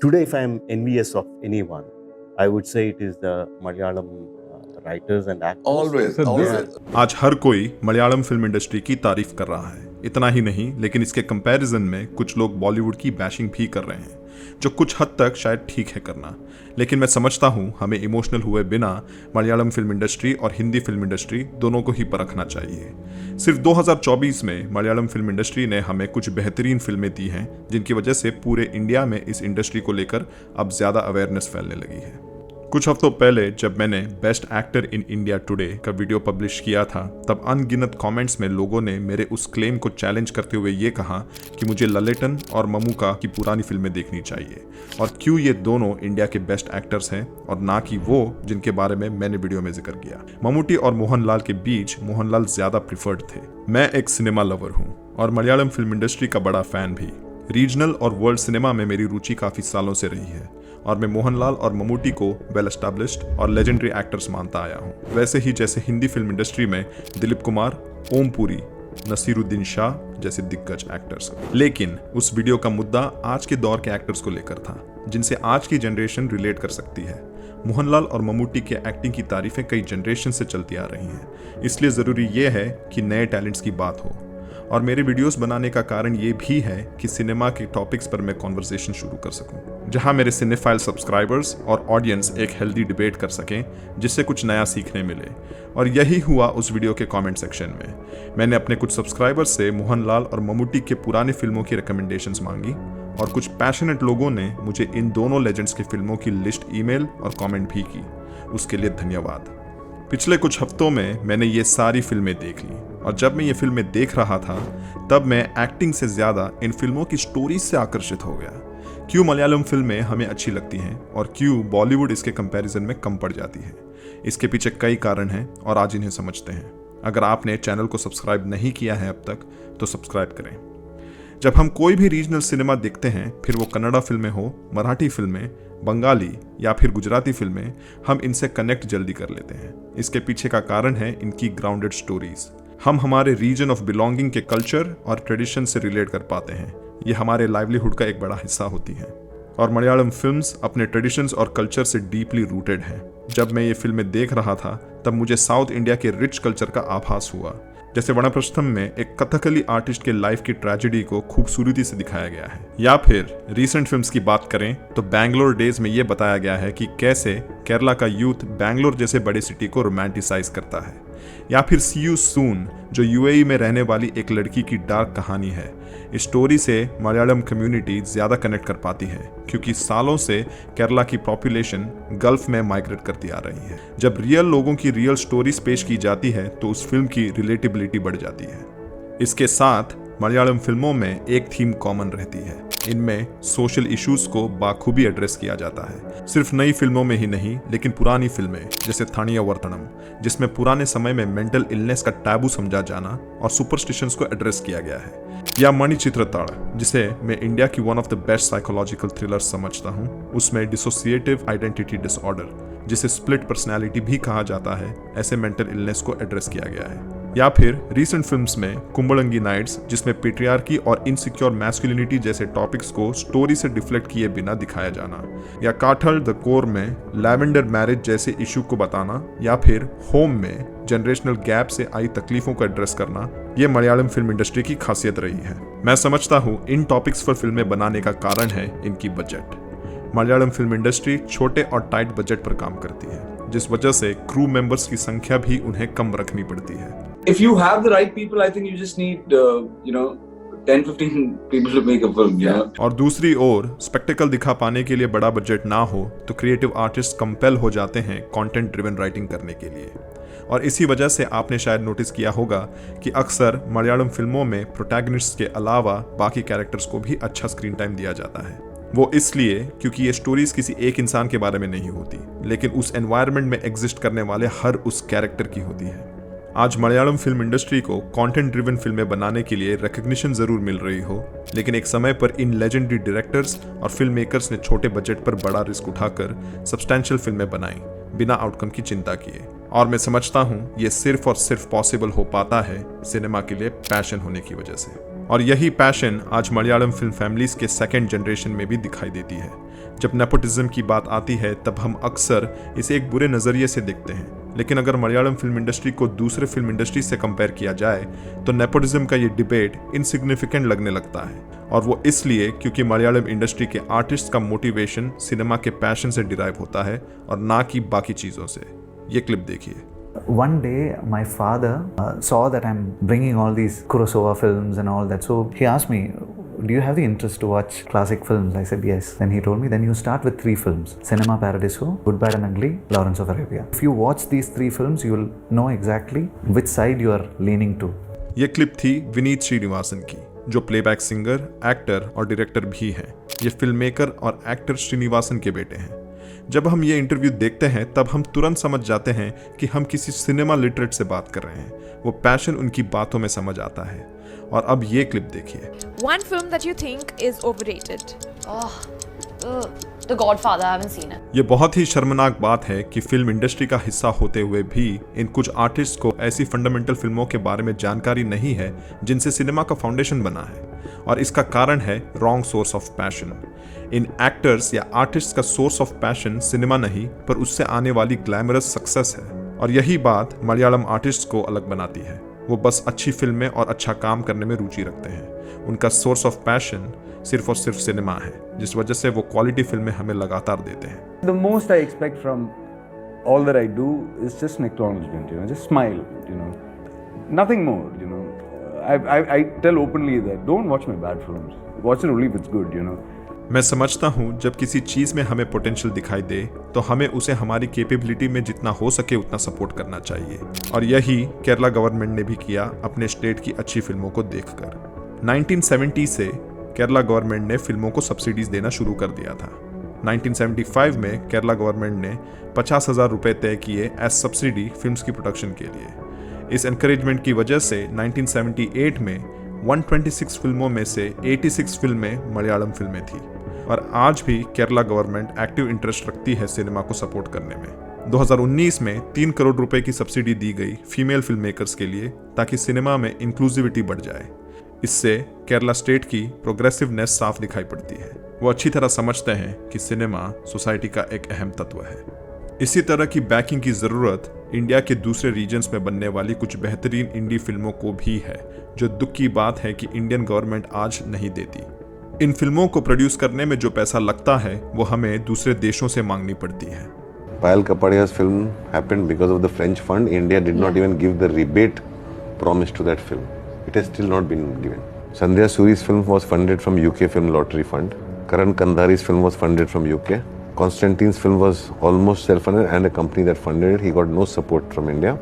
Today, if I am envious of anyone, I would say it is the Malayalam writers and actors. Always, So this- always. आज हर कोई Malayalam film industry की तारीफ कर रहा है। इतना ही नहीं, लेकिन इसके कंपैरिजन में कुछ लोग बॉलीवुड की बैशिंग भी कर रहे हैं, जो कुछ हद तक शायद ठीक है करना। लेकिन मैं समझता हूँ हमें इमोशनल हुए बिना मलयालम फिल्म इंडस्ट्री और हिंदी फिल्म इंडस्ट्री दोनों को ही परखना चाहिए। सिर्फ 2024 में मलयालम फिल्म इंडस्ट्री ने हमें कुछ बेहतरीन फिल्में दी हैं, जिनकी वजह से पूरे इंडिया में इस इंडस्ट्री को लेकर अब ज़्यादा अवेयरनेस फैलने लगी है। कुछ हफ्तों पहले जब मैंने best actor in India today का वीडियो पब्लिश किया था, तब अनगिनत कमेंट्स में लोगों ने मेरे उस क्लेम को चैलेंज करते हुए ये कहा कि मुझे ललितन और ममूका की पुरानी फिल्में देखनी चाहिए और क्यों ये दोनों इंडिया के बेस्ट एक्टर्स हैं और ना कि वो जिनके बारे में मैंने वीडियो में जिक्र किया। ममूटी और मोहनलाल के बीच मोहनलाल ज्यादा प्रिफर्ड थे। मैं एक सिनेमा लवर हूँ और मलयालम फिल्म इंडस्ट्री का बड़ा फैन भी। रीजनल और वर्ल्ड सिनेमा में मेरी रुचि काफी सालों से रही है और मैं मोहनलाल और ममूटी को वेल एस्टैब्लिश्ड और लेजेंडरी एक्टर्स मानता आया हूँ। वैसे ही जैसे हिंदी फिल्म इंडस्ट्री में दिलीप कुमार, ओम पुरी, नसीरुद्दीन शाह जैसे दिग्गज एक्टर्स। लेकिन उस वीडियो का मुद्दा आज के दौर के एक्टर्स को लेकर था, जिनसे आज की जनरेशन रिलेट कर सकती है। मोहनलाल और ममूटी के एक्टिंग की तारीफें कई जनरेशन से चलती आ रही हैं, इसलिए ज़रूरी ये है कि नए टैलेंट्स की बात हो। और मेरे वीडियोस बनाने का कारण ये भी है कि सिनेमा के टॉपिक्स पर मैं कॉन्वर्सेशन शुरू कर सकूं, जहां मेरे सिनेफाइल सब्सक्राइबर्स और ऑडियंस एक हेल्दी डिबेट कर सकें, जिससे कुछ नया सीखने मिले। और यही हुआ उस वीडियो के कमेंट सेक्शन में। मैंने अपने कुछ सब्सक्राइबर्स से मोहनलाल और ममूटी के पुराने फिल्मों की रिकमेंडेशंस मांगी और कुछ पैशनेट लोगों ने मुझे इन दोनों लेजेंड्स की फिल्मों की लिस्ट ईमेल और कमेंट भी की। उसके लिए धन्यवाद। पिछले कुछ हफ्तों में मैंने ये सारी फिल्में देख ली और जब मैं ये फिल्में देख रहा था तब मैं एक्टिंग से ज़्यादा इन फिल्मों की स्टोरीज से आकर्षित हो गया। क्यों मलयालम फिल्में हमें अच्छी लगती हैं और क्यों बॉलीवुड इसके कंपैरिजन में कम पड़ जाती है। इसके पीछे कई कारण हैं और आज इन्हें समझते हैं। अगर आपने चैनल को सब्सक्राइब नहीं किया है अब तक तो सब्सक्राइब करें। जब हम कोई भी रीजनल सिनेमा देखते हैं, फिर वो कन्नड़ा फिल्में हो, मराठी फिल्में, बंगाली या फिर गुजराती फिल्में, हम इनसे कनेक्ट जल्दी कर लेते हैं। इसके पीछे का कारण है इनकी ग्राउंडेड स्टोरीज। हम हमारे रीजन ऑफ बिलोंगिंग के कल्चर और ट्रेडिशन से रिलेट कर पाते हैं। ये हमारे लाइवलीहुड का एक बड़ा हिस्सा होती हैं। और मलयालम फिल्म्स अपने ट्रेडिशंस और कल्चर से डीपली रूटेड हैं। जब मैं ये फिल्में देख रहा था तब मुझे साउथ इंडिया के रिच कल्चर का आभास हुआ। जैसे वनप्रस्थम में एक कथकली आर्टिस्ट के लाइफ की ट्रेजेडी को खूबसूरती से दिखाया गया है, या फिर रीसेंट फिल्म्स की बात करें तो बैंगलोर डेज में ये बताया गया है कि कैसे केरला का यूथ बैंगलोर जैसे बड़े सिटी को रोमांटिसाइज करता है, या फिर सी यू सून जो यूएई में रहने वाली एक लड़की की डार्क कहानी है। इस स्टोरी से मलयालम कम्युनिटी ज़्यादा कनेक्ट कर पाती है क्योंकि सालों से केरला की पॉपुलेशन गल्फ में माइग्रेट करती आ रही है। जब रियल लोगों की रियल स्टोरीज पेश की जाती है तो उस फिल्म की रिलेटेबिलिटी बढ़ जाती है। इसके साथ मलयालम फिल्मों में एक थीम कॉमन रहती है। इनमें सोशल इश्यूज को बाखूबी एड्रेस किया जाता है। सिर्फ नई फिल्मों में ही नहीं, लेकिन पुरानी फिल्में जैसे थानिया वर्तनम, जिसमें पुराने समय में मेंटल इलनेस का टैबू समझा जाना और सुपरस्टिशंस को एड्रेस किया गया है, या मणिचित्रताड़, जिसे मैं इंडिया की one of the best psychological thriller समझता हूँ। उसमें डिसोसिएटिव आइडेंटिटी डिसऑर्डर, जिसे स्प्लिट पर्सनैलिटी भी कहा जाता है, ऐसे मेंटल इलनेस को एड्रेस किया गया है। या फिर रीसेंट फिल्म्स में कुंबलंगी नाइट्स, जिसमें पेट्रियार्की और इनसिक्योर मैस्कुलिनिटी जैसे टॉपिक्स को स्टोरी से डिफ्लेक्ट किए बिना दिखाया जाना, या काठल द कोर में लैवेंडर मैरिज जैसे इशू को बताना, या फिर होम में जनरेशनल गैप से आई तकलीफों को एड्रेस करना, ये मलयालम फिल्म इंडस्ट्री की खासियत रही है। मैं समझता हूँ इन टॉपिक्स पर फिल्में बनाने का कारण है इनकी बजट। मलयालम फिल्म इंडस्ट्री छोटे और टाइट बजट पर काम करती है, जिस वजह से क्रू मेंबर्स की संख्या भी उन्हें कम रखनी पड़ती है। If you have the right people, I think you just need, 10-15 people to make a film. Yeah. और दूसरी ओर स्पेक्टिकल दिखा पाने के लिए बड़ा बजट ना हो तो क्रिएटिव आर्टिस्ट कंपेल हो जाते हैं कंटेंट ड्रिवन राइटिंग करने के लिए। और इसी वजह से आपने शायद नोटिस किया होगा कि अक्सर मलयालम फिल्मों में प्रोटैगनिस्ट के अलावा बाकी कैरेक्टर्स को भी अच्छा स्क्रीन टाइम दिया जाता है। वो इसलिए क्योंकि ये स्टोरीज किसी एक इंसान के बारे में नहीं होती, लेकिन उस एनवायरनमेंट में एग्जिस्ट करने वाले हर उस कैरेक्टर की होती है। आज मलयालम फिल्म इंडस्ट्री को कंटेंट ड्रिवन फिल्में बनाने के लिए रिकग्निशन जरूर मिल रही हो, लेकिन एक समय पर इन लेजेंडरी डायरेक्टर्स और फिल्म मेकर्स ने छोटे बजट पर बड़ा रिस्क उठाकर सब्सटैंशियल फिल्में बनाई बिना आउटकम की चिंता किए। और मैं समझता हूँ ये सिर्फ और सिर्फ पॉसिबल हो पाता है सिनेमा के लिए पैशन होने की वजह से। और यही पैशन आज मलयालम फिल्म फैमिलीज के सेकेंड जनरेशन में भी दिखाई देती है, जब नेपोटिज्म की बात आती है तब हम अक्सर इसे एक बुरे नज़रिए से देखते हैं, लेकिन अगर मलयालम फिल्म इंडस्ट्री को दूसरे फिल्म इंडस्ट्री से कंपेयर किया जाए तो नेपोटिज्म का ये डिबेट इनसिग्निफिकेंट लगने लगता है। और वो इसलिए क्योंकि मलयालम इंडस्ट्री के आर्टिस्ट का मोटिवेशन सिनेमा के पैशन से डिराइव होता है और ना कि बाकी चीज़ों से। ये क्लिप देखिए। One day, my father saw that I'm bringing all these Kurosawa films and all that. So he asked me, "Do you have the interest to watch classic films?" I said, "Yes." Then he told me, "Then you start with 3 films: Cinema Paradiso, Good, Bad and Ugly, Lawrence of Arabia. If you watch these 3 films, you will know exactly which side you are leaning to." ये clip थी विनीत श्रीनिवासन की, जो playback singer, actor और director भी हैं। ये film maker और actor Srinivasan के बेटे हैं। जब हम ये इंटरव्यू देखते हैं तब हम तुरंत समझ जाते हैं कि हम किसी सिनेमा लिटरेट से बात कर रहे हैं। वो पैशन उनकी बातों में समझ आता है। और अब ये क्लिप देखिए। One film that you think is overrated? The Godfather, I haven't seen it. ये बहुत ही शर्मनाक बात है कि फिल्म इंडस्ट्री का हिस्सा होते हुए भी इन कुछ आर्टिस्ट को ऐसी फंडामेंटल फिल्मों के बारे में जानकारी नहीं है जिनसे सिनेमा का फाउंडेशन बना है। और इसका कारण है wrong source of passion. In actors या आर्टिस्ट का सोर्स ऑफ पैशन सिनेमा नहीं पर उससे आने वाली ग्लैमरस सक्सेस है। और यही बात मलयालम आर्टिस्ट को अलग बनाती है। वो बस अच्छी फिल्में और अच्छा काम करने में रुचि रखते हैं। उनका सोर्स ऑफ पैशन सिर्फ और सिर्फ सिनेमा है, जिस वजह से वो क्वालिटी फिल्में हमें लगातार देते हैं। The most I expect from all that I do is just an acknowledgement, just smile, nothing more, I tell openly that don't watch my bad films, watch it only if it's good, मैं समझता हूँ जब किसी चीज़ में हमें potential दिखाई दे तो हमें उसे हमारी कैपेबिलिटी में जितना हो सके उतना सपोर्ट करना चाहिए। और यही केरला गवर्नमेंट ने भी किया अपने स्टेट की अच्छी फिल्मों को देखकर। 1970 से केरला गवर्नमेंट ने फिल्मों को सब्सिडीज देना शुरू कर दिया था। 1975 में केरला गवर्नमेंट ने 50,000 रुपये तय किए एज सब्सिडी फिल्म्स की प्रोडक्शन के लिए। इस एनकरेजमेंट की वजह से 1978 में 126 फिल्मों में से 86 फिल्में मलयालम फिल्में थी। और आज भी केरला गवर्नमेंट एक्टिव इंटरेस्ट रखती है सिनेमा को सपोर्ट करने में। 2019 में 3 करोड़ रुपए की सब्सिडी दी गई फीमेल फिल्म मेकर्स के लिए ताकि सिनेमा में इंक्लूसिविटी बढ़ जाए। इससे केरला स्टेट की प्रोग्रेसिवनेस साफ दिखाई पड़ती है। वो अच्छी तरह समझते हैं कि सिनेमा सोसाइटी का एक अहम तत्व है। इसी तरह की बैकिंग की ज़रूरत इंडिया के दूसरे रीजन्स में बनने वाली कुछ बेहतरीन इंडी फिल्मों को भी है, जो दुख की बात है कि इंडियन गवर्नमेंट आज नहीं देती। इन फिल्मों को प्रोड्यूस करने में जो पैसा लगता है वो हमें दूसरे देशों से मांगनी पड़ती है। Payal Kapadia's film happened because of the French fund. India did not even give the rebate promised to that film. It has still not been given. Sandhya Suri's film was funded from UK Film Lottery Fund. Karan Kandhari's film was funded from UK. Constantine's film was almost self-funded and a company that funded it. He got no support from India.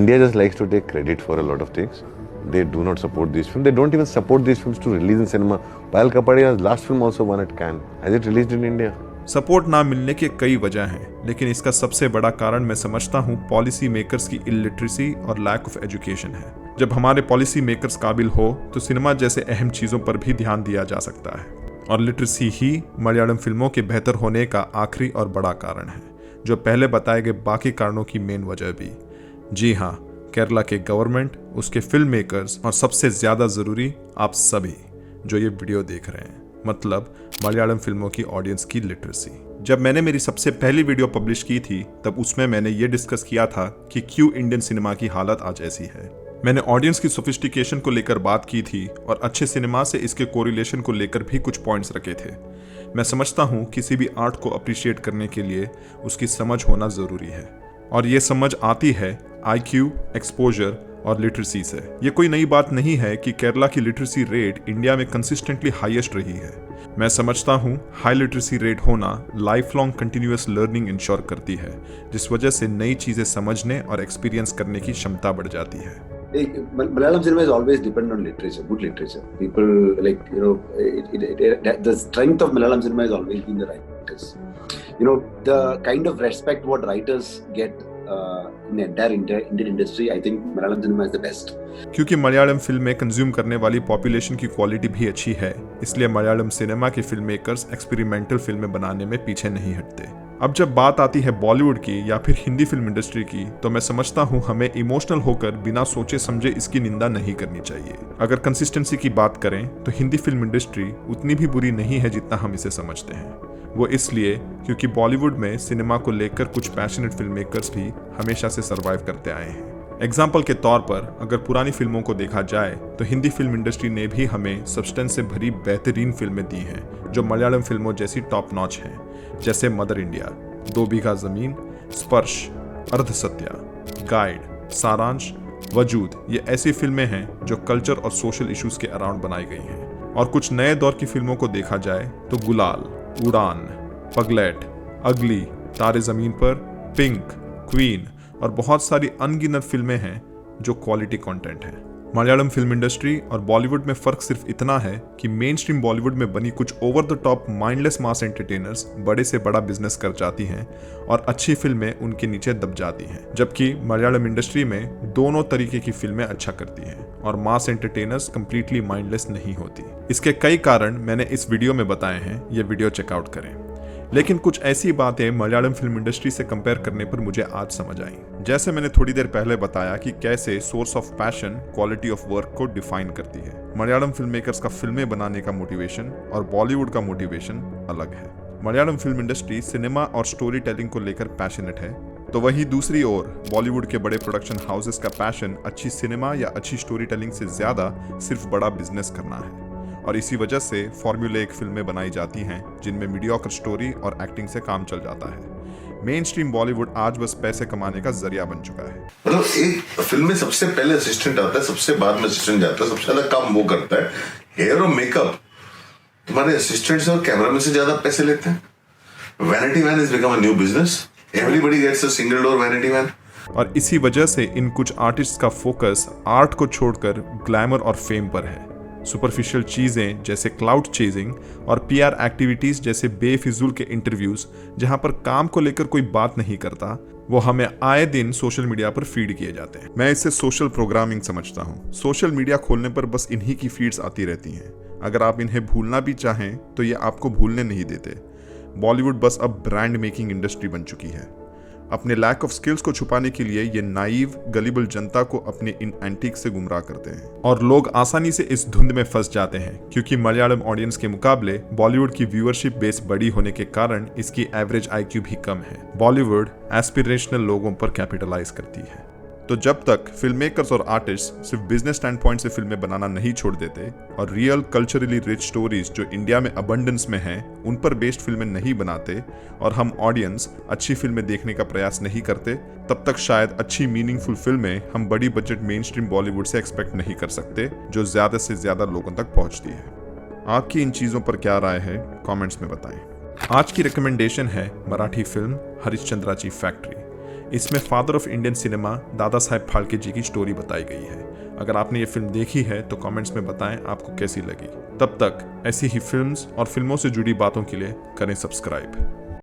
India just likes to take credit for a lot of things. They do not support these films. They don't even support these films to release in cinema. Payal Kapadia's last film also won at Cannes. Has it released in India? Support ना मिलने के कई वजह हैं, लेकिन इसका सबसे बड़ा कारण मैं समझता हूँ पॉलिसी मेकर्स की इलिटरेसी और लैक ऑफ एजुकेशन है। जब हमारे पॉलिसी मेकर्स काबिल हो तो सिनेमा जैसे अहम चीज़ों पर भी ध्यान दिया जा सकता है। और लिटरेसी ही मलयालम फिल्मों के बेहतर होने का आखिरी और बड़ा कारण है, जो पहले बताए गए बाकी कारणों की मेन वजह भी। जी हाँ, केरला के गवर्नमेंट, उसके फिल्म मेकर्स और सबसे ज़्यादा ज़रूरी आप सभी जो ये वीडियो देख रहे हैं, मतलब मलयालम फिल्मों की ऑडियंस की लिटरेसी। जब मैंने मेरी सबसे पहली वीडियो पब्लिश की थी तब उसमें मैंने ये डिस्कस किया था कि क्यों इंडियन सिनेमा की हालत आज ऐसी है। मैंने ऑडियंस की सोफिस्टिकेशन को लेकर बात की थी और अच्छे सिनेमा से इसके कोरिलेशन को लेकर भी कुछ पॉइंट्स रखे थे। मैं समझता हूँ किसी भी आर्ट को अप्रिशिएट करने के लिए उसकी समझ होना ज़रूरी है, और ये समझ आती है IQ, एक्सपोजर और लिटरेसी से। ये कोई नई बात नहीं है कि केरला की लिटरेसी रेट इंडिया में कंसिस्टेंटली हाईएस्ट रही है। मैं समझता हूँ हाई लिटरेसी रेट होना life long continuous learning ensure करती है, जिस वजह से नई चीज़ें समझने और एक्सपीरियंस करने की क्षमता बढ़ जाती है। Malayalam cinema is always dependent on literature, good literature. People the strength of Malayalam cinema has always been the writers. The kind of respect what writers get in the entire Indian industry, I think Malayalam cinema is the best. क्योंकि मलयालम फिल्में consume करने वाली population की quality भी अच्छी है, इसलिए Malayalam cinema के फिल्म मेकर्स एक्सपेरिमेंटल फिल्में बनाने में पीछे नहीं हटते। अब जब बात आती है बॉलीवुड की या फिर हिंदी फिल्म इंडस्ट्री की, तो मैं समझता हूँ हमें इमोशनल होकर बिना सोचे समझे इसकी निंदा नहीं करनी चाहिए। अगर कंसिस्टेंसी की बात करें तो हिंदी फिल्म इंडस्ट्री उतनी भी बुरी नहीं है जितना हम इसे समझते हैं। वो इसलिए क्योंकि बॉलीवुड में सिनेमा को लेकर कुछ पैशनेट फिल्म मेकर्स भी हमेशा से सर्वाइव करते आए हैं। एग्जाम्पल के तौर पर अगर पुरानी फिल्मों को देखा जाए तो हिंदी फिल्म इंडस्ट्री ने भी हमें सब्सटेंस से भरी बेहतरीन फिल्में दी हैं जो मलयालम फिल्मों जैसी टॉप नॉच हैं, जैसे मदर इंडिया, 2 बीघा जमीन, स्पर्श, अर्धसत्या, गाइड, सारांश, वजूद। ये ऐसी फिल्में हैं जो कल्चर और सोशल इश्यूज के अराउंड बनाई गई हैं। और कुछ नए दौर की फिल्मों को देखा जाए तो गुलाल, उड़ान, पगलेट, अगली, तारे जमीन पर, पिंक, क्वीन और बहुत सारी अनगिनत फिल्में हैं जो क्वालिटी कंटेंट है। मलयालम फिल्म इंडस्ट्री और बॉलीवुड में फर्क सिर्फ इतना है कि मेन स्ट्रीम बॉलीवुड में बनी कुछ over the top mindless mass entertainers बड़े से बड़ा बिजनेस कर जाती हैं और अच्छी फिल्में उनके नीचे दब जाती हैं, जबकि मलयालम इंडस्ट्री में दोनों तरीके की फिल्में अच्छा करती हैं और मास एंटरटेनर्स कंप्लीटली माइंडलेस नहीं होती। इसके कई कारण मैंने इस वीडियो में बताए हैं, ये वीडियो चेकआउट करें। लेकिन कुछ ऐसी बातें मलयालम फिल्म इंडस्ट्री से कंपेयर करने पर मुझे आज समझ आई। जैसे मैंने थोड़ी देर पहले बताया कि कैसे source of passion quality of work को डिफाइन करती है। मलयालम फिल्म मेकर्स का फिल्में बनाने का मोटिवेशन और बॉलीवुड का मोटिवेशन अलग है। मलयालम फिल्म इंडस्ट्री सिनेमा और स्टोरी टेलिंग को लेकर पैशनेट है, तो वहीं दूसरी ओर बॉलीवुड के बड़े प्रोडक्शन हाउसेस का पैशन अच्छी सिनेमा या अच्छी स्टोरी टेलिंग से ज्यादा सिर्फ बड़ा बिजनेस करना है। और इसी वजह से फॉर्मूलेइक फिल्में बनाई जाती हैं जिनमें मीडियोकर स्टोरी और एक्टिंग से काम चल जाता है। मेन स्ट्रीम बॉलीवुड आज बस पैसे कमाने का जरिया बन चुका है। मतलब एक फिल्म में सबसे पहले असिस्टेंट आता है, सबसे बाद में असिस्टेंट जाता है, सबसे ज्यादा काम वो करता है। हेयर और मेकअप तुम्हारे असिस्टेंट से और कैमरामैन से ज्यादा पैसे लेते हैं। Vanity van is become a new business. Everybody gets a single door vanity van. और इसी वजह से इन कुछ आर्टिस्ट का फोकस आर्ट को छोड़कर ग्लैमर और फेम पर है। सुपरफिशियल चीजें जैसे क्लाउड चेजिंग और पीआर एक्टिविटीज जैसे बेफिजूल के इंटरव्यूज जहां पर काम को लेकर कोई बात नहीं करता, वो हमें आए दिन सोशल मीडिया पर फीड किए जाते हैं। मैं इसे सोशल प्रोग्रामिंग समझता हूँ। सोशल मीडिया खोलने पर बस इन्हीं की फीड्स आती रहती हैं। अगर आप इन्हें भूलना भी चाहें तो ये आपको भूलने नहीं देते। बॉलीवुड बस अब ब्रांड मेकिंग इंडस्ट्री बन चुकी है। अपने लैक ऑफ स्किल्स को छुपाने के लिए ये नाइव गलीबल जनता को अपने इन एंटीक से गुमराह करते हैं और लोग आसानी से इस धुंध में फंस जाते हैं क्योंकि मलयालम ऑडियंस के मुकाबले बॉलीवुड की व्यूअरशिप बेस बड़ी होने के कारण इसकी एवरेज आईक्यू भी कम है। बॉलीवुड एस्पिरेशनल लोगों पर कैपिटलाइज करती है। तो जब तक फिल्म मेकर्स और आर्टिस्ट सिर्फ बिजनेस स्टैंड पॉइंट से फिल्में बनाना नहीं छोड़ देते और रियल कल्चरली रिच स्टोरीज जो इंडिया में अबंडेंस में हैं उन पर बेस्ड फिल्में नहीं बनाते और हम ऑडियंस अच्छी फिल्में देखने का प्रयास नहीं करते, तब तक शायद अच्छी मीनिंगफुल फिल्में हम बड़ी बजट मेन स्ट्रीम बॉलीवुड से एक्सपेक्ट नहीं कर सकते जो ज्यादा से ज्यादा लोगों तक पहुंचती है। आपकी इन चीजों पर क्या राय है, कॉमेंट्स में बताएं। आज की रिकमेंडेशन है मराठी फिल्म हरिश्चंद्राची फैक्ट्री। इसमें father of Indian cinema Dada Saheb Phalke जी की स्टोरी बताई गई है। अगर आपने ये फिल्म देखी है तो कमेंट्स में बताएं आपको कैसी लगी। तब तक ऐसी ही फिल्म्स और फिल्मों से जुड़ी बातों के लिए करें सब्सक्राइब।